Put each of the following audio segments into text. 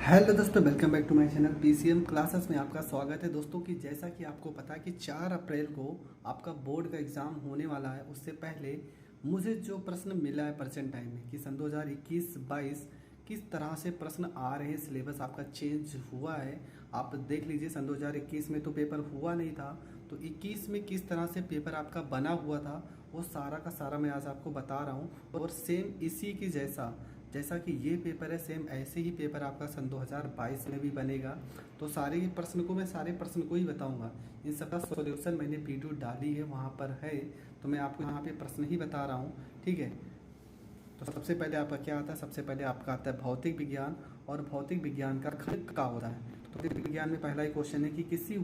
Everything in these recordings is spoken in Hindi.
हेलो दोस्तों, welcome back to my channel PCM classes में आपका स्वागत है। दोस्तों कि जैसा कि आपको पता है कि 4 अप्रैल को आपका बोर्ड का एग्ज़ाम होने वाला है। उससे पहले मुझे जो प्रश्न मिला है प्रेजेंट टाइम में कि सन 2021-22 किस तरह से प्रश्न आ रहे हैं, सिलेबस आपका चेंज हुआ है। आप देख लीजिए, सन 2021 में तो पेपर हुआ नहीं था, तो 21 में किस तरह से पेपर आपका बना हुआ था वो सारा का सारा मैं आज आपको बता रहा हूँ। और सेम इसी की जैसा कि ये पेपर है, सेम ऐसे ही पेपर आपका सन 2022 में भी बनेगा। तो सारे प्रश्न को मैं सारे प्रश्न को ही बताऊंगा। इन सबका सॉल्यूशन मैंने वीडियो डाली है, वहाँ पर है, तो मैं आपको यहाँ पे प्रश्न ही बता रहा हूँ। ठीक है, तो सबसे पहले आपका क्या आता है? सबसे पहले आपका आता है भौतिक विज्ञान, और भौतिक विज्ञान का खंड का होता है। तो भौतिक विज्ञान में पहला ही क्वेश्चन है कि किसी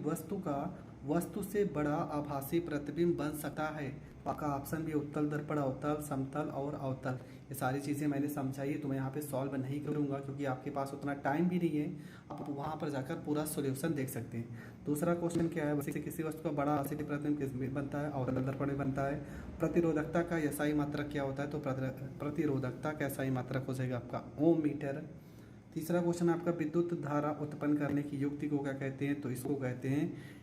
वस्तु से बड़ा आभासी प्रतिबिंब बन सकता है। तो आपका ऑप्शन भी उत्तल दर्पण, अवतल, समतल और अवतल। ये सारी चीज़ें मैंने समझाई है, तो मैं यहाँ पे सॉल्व नहीं करूँगा क्योंकि आपके पास उतना टाइम भी नहीं है। आप वहाँ पर जाकर पूरा सोल्यूशन देख सकते हैं। दूसरा क्वेश्चन क्या है? वैसे किसी वस्तु का बड़ा आभासी प्रतिबिंब किस में बनता है? अवतल दर्पण में बनता है। प्रतिरोधकता का एसआई मात्रक क्या होता है? तो प्रतिरोधकता का एसआई मात्रक हो जाएगा आपका ओम मीटर। तीसरा क्वेश्चन आपका विद्युत धारा उत्पन्न करने की युक्ति को क्या कहते हैं? तो इसको कहते हैं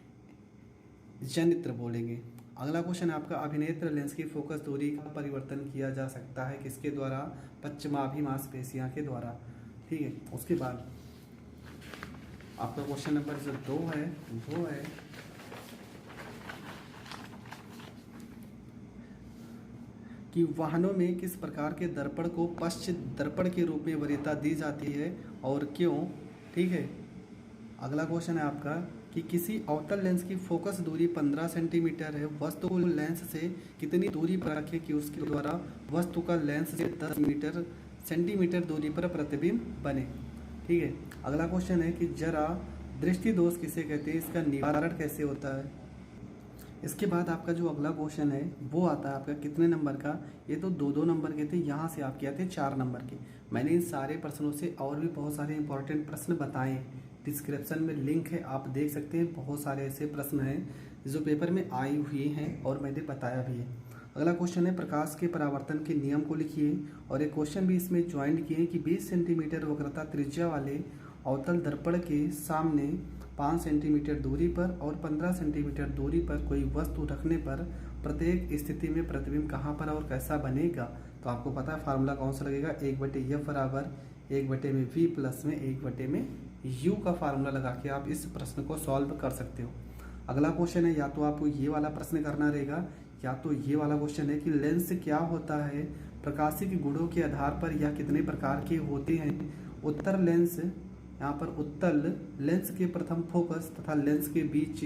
जनित्र बोलेंगे। अगला क्वेश्चन है आपका अभिनेत्र लेंस की फोकस दूरी का परिवर्तन किया जा सकता है किसके द्वारा? पश्चिमाभि मांसपेशियां के द्वारा। ठीक है, उसके बाद आपका क्वेश्चन नंबर जो 2 है वो है कि वाहनों में किस प्रकार के दर्पण को पश्च दर्पण के रूप में वरीयता दी जाती है और क्यों? ठीक है, अगला क्वेश्चन है आपका कि किसी अवतल लेंस की फोकस दूरी 15 सेंटीमीटर है, वस्तु को लेंस से कितनी दूरी पर रखें कि उसके द्वारा वस्तु का लेंस से 10 सेंटीमीटर दूरी पर प्रतिबिंब बने। ठीक है, अगला क्वेश्चन है कि जरा दृष्टि दोष किसे कहते हैं, इसका निवारण कैसे होता है। इसके बाद आपका जो अगला क्वेश्चन है वो आता है आपका कितने नंबर का? ये तो 2-2 नंबर के थे, यहाँ से आपके आते 4 नंबर के। मैंने इन सारे प्रश्नों से और भी बहुत सारे इंपॉर्टेंट प्रश्न बताए, डिस्क्रिप्शन में लिंक है, आप देख सकते हैं। बहुत सारे ऐसे प्रश्न हैं जो पेपर में आए हुए हैं और मैंने बताया भी है। अगला क्वेश्चन है प्रकाश के परावर्तन के नियम को लिखिए, और एक क्वेश्चन भी इसमें ज्वाइंट किए कि 20 सेंटीमीटर वक्रता त्रिज्या वाले अवतल दर्पण के सामने 5 सेंटीमीटर दूरी पर और 15 सेंटीमीटर दूरी पर कोई वस्तु रखने पर प्रत्येक स्थिति में प्रतिबिंब कहाँ पर और कैसा बनेगा। तो आपको पता है फार्मूला कौन सा लगेगा? 1/f बराबर 1/v प्लस में 1/u का फार्मूला लगा के आप इस प्रश्न को सॉल्व कर सकते हो। अगला क्वेश्चन है, या तो आपको ये वाला प्रश्न करना रहेगा या तो ये वाला क्वेश्चन है कि लेंस क्या होता है, प्रकाशिक गुणों के आधार पर यह कितने प्रकार के होते हैं। उत्तर लेंस, यहाँ पर उत्तल लेंस के प्रथम फोकस तथा लेंस के बीच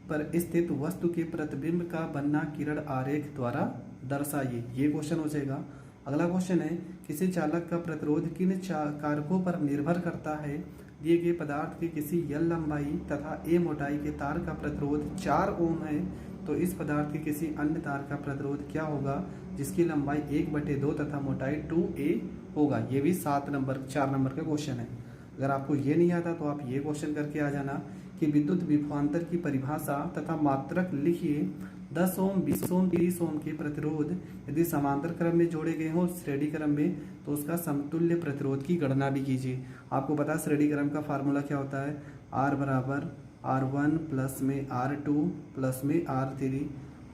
पर स्थित वस्तु के प्रतिबिंब का बनना किरण आरेख द्वारा दर्शाइए। ये क्वेश्चन हो जाएगा। अगला क्वेश्चन है किसी चालक का प्रतिरोध किन कारकों पर निर्भर करता है। दिए गए पदार्थ की किसी L लंबाई तथा A मोटाई के तार का प्रतिरोध 4 ओम है, तो इस पदार्थ के किसी अन्य तार का प्रतिरोध क्या होगा जिसकी लंबाई 1/2 तथा मोटाई 2a होगा। ये भी 4 नंबर का क्वेश्चन है। अगर आपको ये नहीं आता तो आप ये क्वेश्चन करके आ जाना कि विद्युत विभवांतर की परिभाषा तथा मात्रक लिखिए। 10 ओम, 20 ओम, 30 ओम के प्रतिरोध यदि समांतर क्रम में जोड़े गए हों श्रेणी क्रम में, तो उसका समतुल्य प्रतिरोध की गणना भी कीजिए। आपको पता है श्रेणी क्रम का फार्मूला क्या होता है? R बराबर R1 प्लस में R2 प्लस में R3,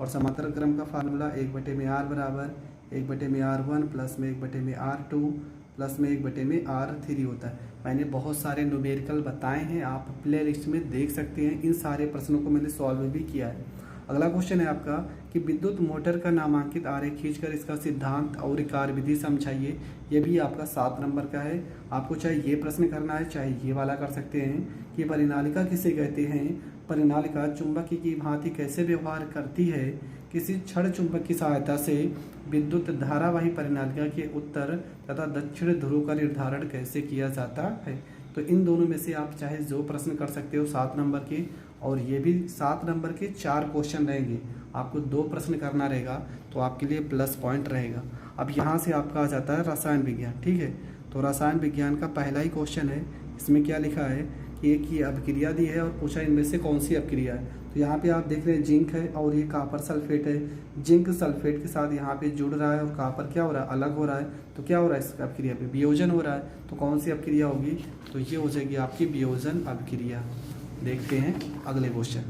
और समांतर क्रम का फार्मूला 1/r बराबर 1/r1 प्लस में 1/r2 प्लस में 1/r3 होता है। मैंने बहुत सारे न्यूमेरिकल बताए हैं, आप प्ले लिस्ट में देख सकते हैं। इन सारे प्रश्नों को मैंने सॉल्व भी किया है। अगला क्वेश्चन है आपका कि विद्युत मोटर का नामांकित आरेख खींचकर इसका सिद्धांत और कार्यविधि समझाइए। ये भी आपका 7 नंबर का है। आपको चाहे ये प्रश्न करना है चाहे ये वाला कर सकते हैं कि परिनालिका किसे कहते हैं। परिनालिका चुंबक की भांति कैसे व्यवहार करती है। किसी क्षण चुंबक की सहायता से विद्युत धारावाही परिनालिका के उत्तर तथा दक्षिण ध्रुव का निर्धारण कैसे किया जाता है। तो इन दोनों में से आप चाहे जो प्रश्न कर सकते हो 7 नंबर के, और ये भी 7 नंबर के 4 क्वेश्चन रहेंगे। आपको 2 प्रश्न करना रहेगा तो आपके लिए प्लस पॉइंट रहेगा। अब यहाँ से आपका आ जाता है रसायन विज्ञान। ठीक है, तो रसायन विज्ञान का पहला ही क्वेश्चन है। इसमें क्या लिखा है कि एक ही अभिक्रिया दी है और पूछा इनमें से कौन सी अभिक्रिया है। तो तो यहाँ पे आप देख रहे हैं जिंक है और ये कॉपर सल्फेट है। जिंक सल्फेट के साथ यहाँ पे जुड़ रहा है और कॉपर क्या हो रहा है, अलग हो रहा है। तो क्या हो रहा है, इसका अभिक्रिया पे वियोजन हो रहा है। तो कौन सी अभिक्रिया होगी, तो ये हो जाएगी आपकी वियोजन अभिक्रिया। देखते हैं अगले क्वेश्चन।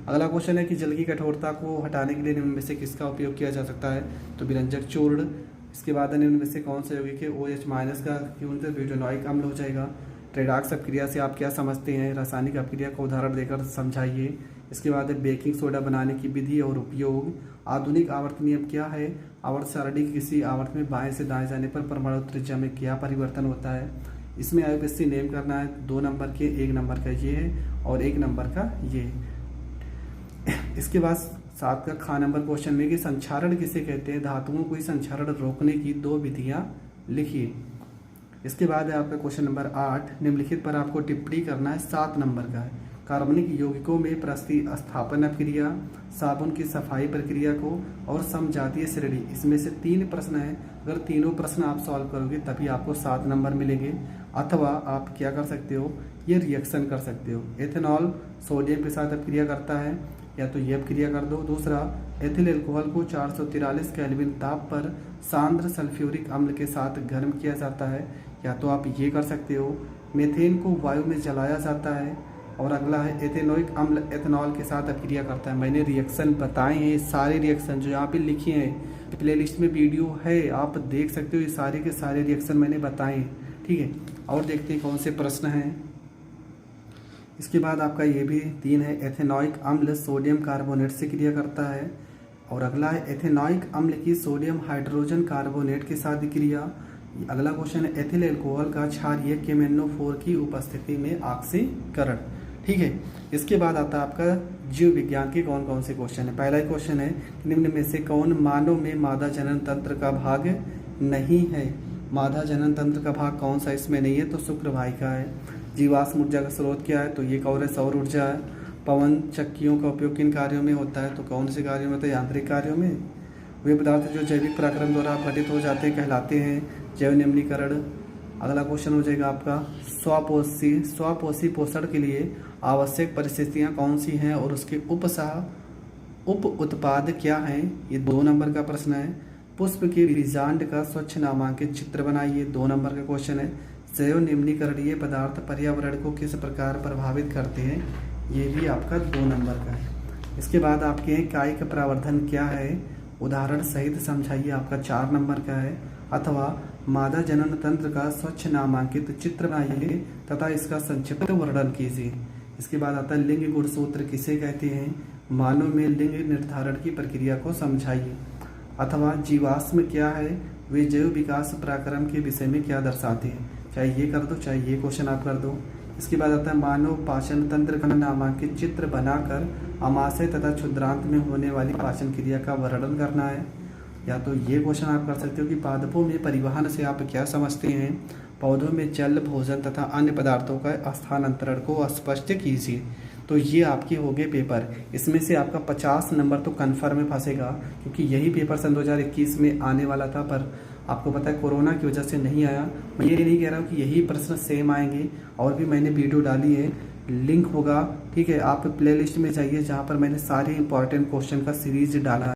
अगला क्वेश्चन है कि जल की कठोरता को हटाने के लिए निम्न में से किसका उपयोग किया जा सकता है, तो विरंजक चूर्ण। इसके बाद निम्न में से कौन सा यौगिक है OH- का क्यों ब्यूटेनॉइक अम्ल हो जाएगा। रेडॉक्स अभिक्रिया से आप क्या समझते हैं, रासायनिक अभिक्रिया का उदाहरण देकर समझाइए। इसके बाद है बेकिंग सोडा बनाने की विधि और उपयोग। आधुनिक आवर्त नियम क्या है, आवर्त सारणी की किसी आवर्त में बाएं से दाएं जाने पर परमाणु त्रिज्या में क्या परिवर्तन होता है। इसमें IUPAC नेम करना है, 2 नंबर के, 1 नंबर का ये है और 1 नंबर का ये। इसके बाद 7 का ख नंबर क्वेश्चन में कि संक्षारण किसे कहते हैं, धातुओं को संक्षारण रोकने की 2 विधियां लिखिए। इसके बाद है आपका क्वेश्चन नंबर 8, निम्नलिखित पर आपको टिप्पणी करना है, 7 नंबर का है। कार्बनिक यौगिकों में प्रतिस्थापन अभिक्रिया, साबुन की सफाई प्रक्रिया को और समजातीय श्रेणी, इसमें से 3 प्रश्न हैं। अगर तीनों प्रश्न आप सॉल्व करोगे तभी आपको 7 नंबर मिलेंगे। अथवा आप क्या कर सकते हो, ये रिएक्शन कर सकते हो। एथेनॉल सोडियम के साथ अभिक्रिया करता है, या तो ये अभिक्रिया कर दो। दूसरा, एथिल अल्कोहल को 443 केल्विन ताप पर सांद्र सल्फ्यूरिक अम्ल के साथ गर्म किया जाता है, या तो आप ये कर सकते हो। मीथेन को वायु में जलाया जाता है। और अगला है एथेनोइक अम्ल एथेनॉल के साथ अभिक्रिया करता है। मैंने रिएक्शन बताए हैं, सारे रिएक्शन जो यहाँ पे लिखे हैं प्लेलिस्ट में वीडियो है, आप देख सकते हो। ये सारे के सारे रिएक्शन मैंने बताए हैं, ठीक है। और देखते हैं कौन से प्रश्न हैं। इसके बाद आपका ये भी 3 है, एथेनोइक अम्ल सोडियम कार्बोनेट से क्रिया करता है। और अगला है एथेनोइक अम्ल की सोडियम हाइड्रोजन कार्बोनेट के साथ क्रिया। अगला क्वेश्चन है एथिल अल्कोहल का क्षारीय KMnO4 की उपस्थिति में ऑक्सीकरण, ठीक है। इसके बाद आता है आपका जीव विज्ञान के कौन कौन से क्वेश्चन है। पहला क्वेश्चन है निम्न में से कौन मानव में मादा जनन तंत्र का भाग नहीं है। मादा जनन तंत्र का भाग कौन सा इसमें नहीं है, तो शुक्र वाहिका है। जीवाश्म ऊर्जा का स्रोत क्या है, तो ये कौन है, सौर ऊर्जा है। पवन चक्कियों का उपयोग किन कार्यों में होता है, तो कौन से कार्यों में, तो यांत्रिक कार्यों में। वे पदार्थ जो जैविक पराक्रम द्वारा अपघटित हो जाते हैं कहलाते हैं जैव निम्नीकरण। अगला क्वेश्चन हो जाएगा आपका स्वपोषी पोषण के लिए आवश्यक परिस्थितियां कौन सी हैं और उसके उप उत्पाद क्या हैं, ये 2 नंबर का प्रश्न है। पुष्प के बीजांड का स्वच्छ नामांकित चित्र बनाइए, 2 नंबर का क्वेश्चन है। जैव निम्नीकरणीय पदार्थ पर्यावरण को किस प्रकार प्रभावित करते हैं, ये भी आपका 2 नंबर का है। इसके बाद आपके हैं कायिक प्रवर्धन क्या है, उदाहरण सहित समझाइए, आपका 4 नंबर का है। अथवा मादा जनन तंत्र का स्वच्छ नामांकित चित्र बनाइए तथा इसका संक्षिप्त वर्णन कीजिए। इसके बाद आता है लिंग गुणसूत्र किसे कहते हैं, मानव में लिंग निर्धारण की प्रक्रिया को समझाइए। अथवा जीवाश्म क्या है, वे जैव विकास पराक्रम के विषय में क्या दर्शाते हैं। चाहे ये कर दो चाहे ये क्वेश्चन आप कर दो। इसके बाद आता है मानव पाचन तंत्र का नामांकित चित्र बनाकर अमाशय तथा क्षुद्रांत में होने वाली पाचन क्रिया का वर्णन करना है। या तो ये क्वेश्चन आप कर सकते हो कि पादपों में परिवहन से आप क्या समझते हैं, पौधों में जल भोजन तथा अन्य पदार्थों का स्थानांतरण को स्पष्ट कीजिए। तो ये आपके हो गए पेपर। इसमें से आपका 50 नंबर तो कन्फर्म में फंसेगा, क्योंकि यही पेपर सन 2021 में आने वाला था, पर आपको पता है कोरोना की वजह से नहीं आया। मैं ये नहीं कह रहा हूँ कि यही प्रश्न सेम आएंगे, और भी मैंने वीडियो डाली है, लिंक होगा, ठीक है। आप प्लेलिस्ट में जाइए जहाँ पर मैंने सारे इंपॉर्टेंट क्वेश्चन का सीरीज डाला है।